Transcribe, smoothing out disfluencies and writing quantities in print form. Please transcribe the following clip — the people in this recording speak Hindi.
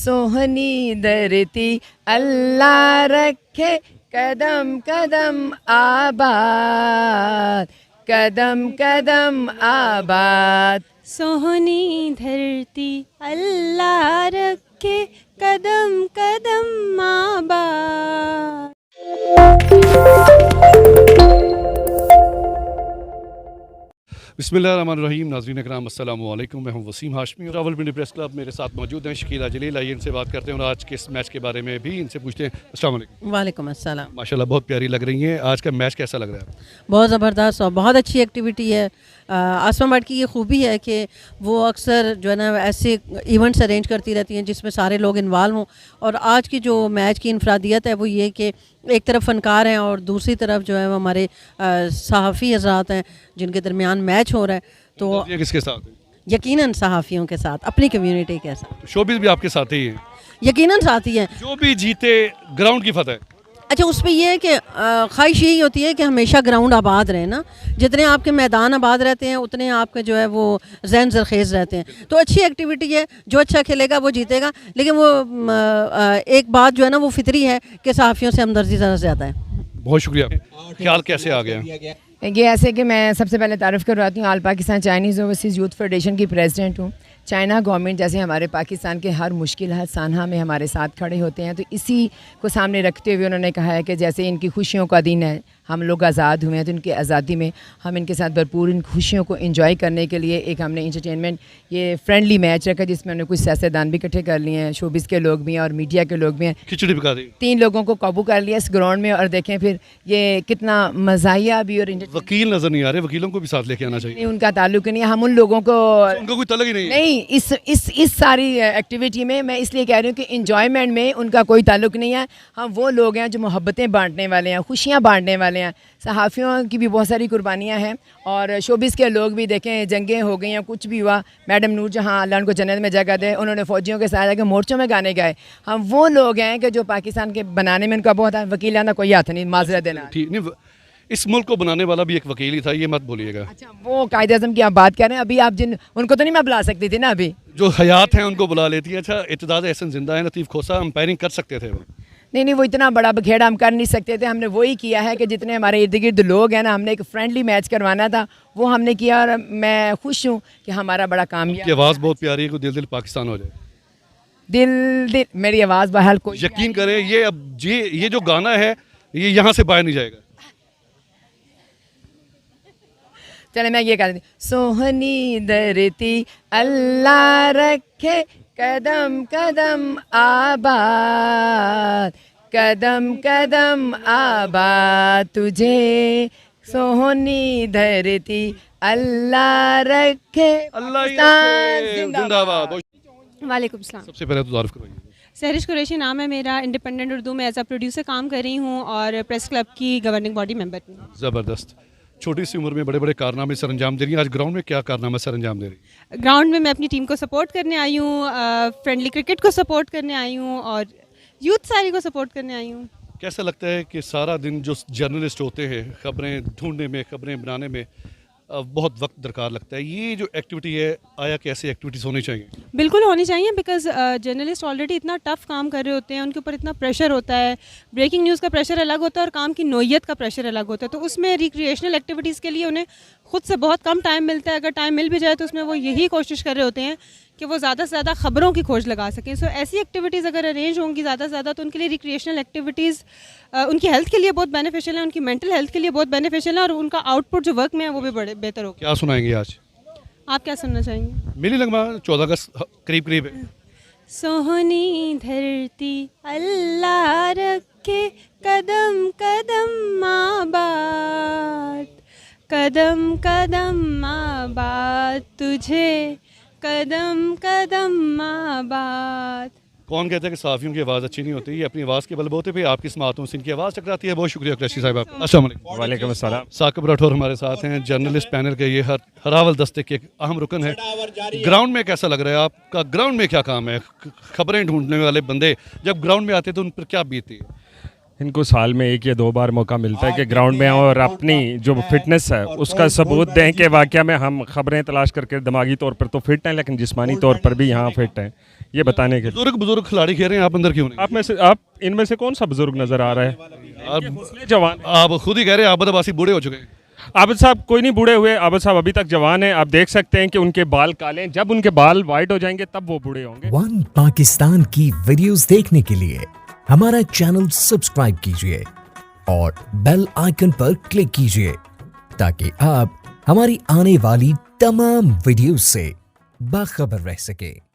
सोहनी धरती अल्लाह रखे कदम कदम आबाद, कदम कदम आबाद। सोहनी धरती अल्लाह रखे कदम कदम आबाद। बिस्मिल्लाहिर्रहमानिर्रहीम। नाज़रीन इकराम अस्सलाम वालेकुम। मैं हूं वसीम हाशमी और रावलपिंडी प्रेस क्लब मेरे साथ मौजूद हैं शकीला जलील। आइए इनसे बात करते हैं और आज के इस मैच के बारे में भी इनसे पूछते हैं। अस्सलाम वालेकुम। वालेकुम अस्सलाम। माशाल्लाह बहुत प्यारी लग रही हैं। आज का मैच कैसा लग रहा है? बहुत ज़बरदस्त और बहुत अच्छी एक्टिविटी है। आसमा मठ की ये खूबी है कि वो अक्सर जो है ना ऐसे इवेंट्स अरेंज करती रहती हैं जिसमें सारे लोग इन्वॉल्व हों। और आज की जो मैच की इनफरादियत है वो ये कि एक तरफ फ़नकार हैं और दूसरी तरफ जो है वो हमारे सहाफ़ी हज़रात हैं जिनके दरमियान मैच हो रहा है। तो ये किसके साथ है? यकीनन सहाफ़ियों के साथ, अपनी कम्युनिटी के साथ। शोबिज़ भी आपके साथ ही है? यकीनन साथी हैं। जो भी जीते ग्राउंड की फतेह। अच्छा, उस पर यह है कि ख्वाहिश यही होती है कि हमेशा ग्राउंड आबाद रहे ना। जितने आपके मैदान आबाद रहते हैं उतने आपके जो है वो जहन जरखेज़ रहते हैं। तो अच्छी एक्टिविटी है, जो अच्छा खेलेगा वो जीतेगा। लेकिन वो एक बात जो है ना वो फितरी है कि सहाफ़ियों से हमदर्दी ज़रा ज़्यादा है। बहुत शुक्रिया। ख्याल कैसे आ गया? ये ऐसे कि मैं सबसे पहले तारुफ़ करवाती हूँ, all Pakistan Chinese overseas youth federation की प्रेसिडेंट हूँ। चाइना गवर्नमेंट जैसे हमारे पाकिस्तान के हर मुश्किल हर सानहा में हमारे साथ खड़े होते हैं, तो इसी को सामने रखते हुए उन्होंने कहा है कि जैसे इनकी खुशियों का दिन है, हम लोग आज़ाद हुए हैं, तो इनकी आज़ादी में हम इनके साथ भरपूर इन खुशियों को एंजॉय करने के लिए एक हमने इंटरटेनमेंट ये फ्रेंडली मैच रखा जिसमें हमने कुछ सियासतदान भी इकट्ठे कर लिए हैं, शोबिस के लोग भी हैं और मीडिया के लोग भी हैं। खिचड़ी पका दी। 3 लोगों को काबू कर लिया इस ग्राउंड में। और देखें फिर ये कितना मज़ाहिया भी और वकील नजर नहीं आ रहे, वकीलों को भी साथ लेके आना चाहिए। उनका ताल्लुक नहीं है, हम उन लोगों को उनका कोई तलक ही नहीं है। नहीं, इस सारी एक्टिविटी में मैं इसलिए कह रही हूँ कि इंजॉयमेंट में उनका कोई ताल्लुक नहीं है। हम वो लोग हैं जो मोहब्बतें बांटने वाले हैं, खुशियाँ बांटने वाले हैं। सहाफ़ियों की भी बहुत सारी कुर्बानियाँ हैं और शोबिस के लोग भी देखें, जंगें हो गई हैं, कुछ भी हुआ। मैडम नूर जहाँ अल्लाह उनको जन्नत में जगह दे, उन्होंने फ़ौजियों के साथ जाकर मोर्चों में गाने गाए। हम वो लोग हैं कि जो पाकिस्तान के बनाने में उनका बहुत वकीलाना कोई हाथ नहीं, माजरत देना। ठीक नहीं, इस मुल्क को बनाने वाला भी एक वकील ही था, ये मत बोलिएगा। अच्छा, वो कायदे आज़म की आप बात कर रहे हैं। अभी आप उनको तो नहीं मैं बुला सकती थी ना, अभी जो हयात हैं उनको बुला लेती है। अच्छा, इत्तेदाद एहसन जिंदा है, लतीफ़ खोसा अंपायरिंग कर सकते थे वो? नहीं, वो इतना बड़ा बखेड़ा हम कर नहीं सकते थे। हमने वही किया है कि जितने हमारे इर्द गिर्द लोग हैं ना, हमने एक फ्रेंडली मैच करवाना था, वो हमने किया। और मैं खुश हूँ कि हमारा बड़ा काम किया। आवाज़ बहुत प्यारी है, दिल दिल पाकिस्तान हो जाए। दिल मेरी आवाज़ बहल कोई यकीन करें, ये जो गाना है ये यहाँ से बाहर नहीं जाएगा। चले मैं ये कह रही थी, सोहनी धरती अल्लाह रखे कदम कदम आबाद, कदम कदम आबाद तुझे, सोहनी धरती अल्लाह रखे। जिंदाबाद। वालेकुम सलाम। सबसे पहले तो तारुफ करवाइए। सहरिश कुरैशी नाम है मेरा। इंडिपेंडेंट उर्दू में एज अ प्रोड्यूसर काम कर रही हूँ और प्रेस क्लब की गवर्निंग बॉडी मेंबर हूँ। ज़बरदस्त। छोटी सी उम्र में बड़े बड़े कारनामे सर अंजाम दे रही हैं। आज ग्राउंड में क्या कारनामा सर अंजाम दे रही है? ग्राउंड में मैं अपनी टीम को सपोर्ट करने आई हूँ, फ्रेंडली क्रिकेट को सपोर्ट करने आई हूँ और यूथ सारी को सपोर्ट करने आई हूँ। कैसा लगता है कि सारा दिन जो जर्नलिस्ट होते हैं खबरें ढूंढने में, खबरें बनाने में बहुत वक्त दरकार लगता है, ये जो एक्टिविटी है आया कि ऐसी एक्टिविटीज़ होनी चाहिए? बिल्कुल होनी चाहिए, बिकॉज जर्नलिस्ट ऑलरेडी इतना टफ काम कर रहे होते हैं, उनके ऊपर इतना प्रेशर होता है। ब्रेकिंग न्यूज़ का प्रेशर अलग होता है और काम की नोयत का प्रेशर अलग होता है। तो उसमें रिक्रिएशनल एक्टिविटीज़ के लिए उन्हें खुद से बहुत कम टाइम मिलता है। अगर टाइम मिल भी जाए तो उसमें वो यही कोशिश कर रहे होते हैं कि वो ज़्यादा से ज़्यादा ख़बरों की खोज लगा सकें। सो ऐसी एक्टिविटीज़ अगर अरेंज होंगी ज़्यादा से ज़्यादा तो उनके लिए रिक्रिएशनल एक्टिविटीज़ उनकी हेल्थ के लिए बहुत बेनिफिशियल है, उनकी मेंटल हेल्थ के लिए बहुत बेनिफिशियल है और उनका आउटपुट जो वर्क में है वो भी बड़े बेहतर होगा। क्या सुनाएंगे आज? आप क्या सुनना चाहेंगे? मिली लगभग 14 अगस्त करीब है। सोहनी धरती अल्लाह रखे कदम कदम आबाद, कदम कदम आबाद तुझे, कदम कदम आबाद। कौन कहता है कि सहाफ़ियों की आवाज़ अच्छी नहीं होती? ये अपनी आवाज़ के बलबूते पे आपकी समातों से इनकी आवाज़ टकराती है। बहुत शुक्रिया कुरैशी साहिबा। अस्सलाम वालेकुम। वालेकुम अस्सलाम। साकिब राठौर हमारे साथ हैं, जर्नलिस्ट पैनल के ये हरावल दस्ते के एक अहम रुकन है। ग्राउंड में कैसा लग रहा है आपका? ग्राउंड में क्या काम है? खबरें ढूंढने वाले बंदे जब ग्राउंड में आते तो उन पर क्या बीतती है? इनको साल में 1 या 2 बार मौका मिलता है कि ग्राउंड में और अपनी जो फिटनेस है उसका सबूत दें कि वाकया में हम खबरें तलाश करके दिमागी तौर पर तो फिट हैं लेकिन जिस्मानी तौर पर भी यहाँ फिट हैं। ये बताने के लिए। बुजुर्ग बुजुर्ग खिलाड़ी खेल रहे हैं, आप अंदर क्यों नहीं? आप इनमें से कौन सा बुजुर्ग नजर आ रहा है? आप जवान आप खुद ही कह रहे हैं, आप बदमाशी बूढ़े हो चुके हैं। आबिद साहब कोई नहीं बूढ़े हुए, आबिद साहब अभी तक जवान हैं। आप देख सकते हैं कि उनके बाल काले हैं, जब उनके बाल वाइट हो जाएंगे तब वो बूढ़े होंगे। वन पाकिस्तान की वीडियोस देखने के लिए हमारा चैनल सब्सक्राइब कीजिए और बेल आइकन पर क्लिक कीजिए ताकि आप हमारी आने वाली तमाम वीडियोस से बाखबर रह सके।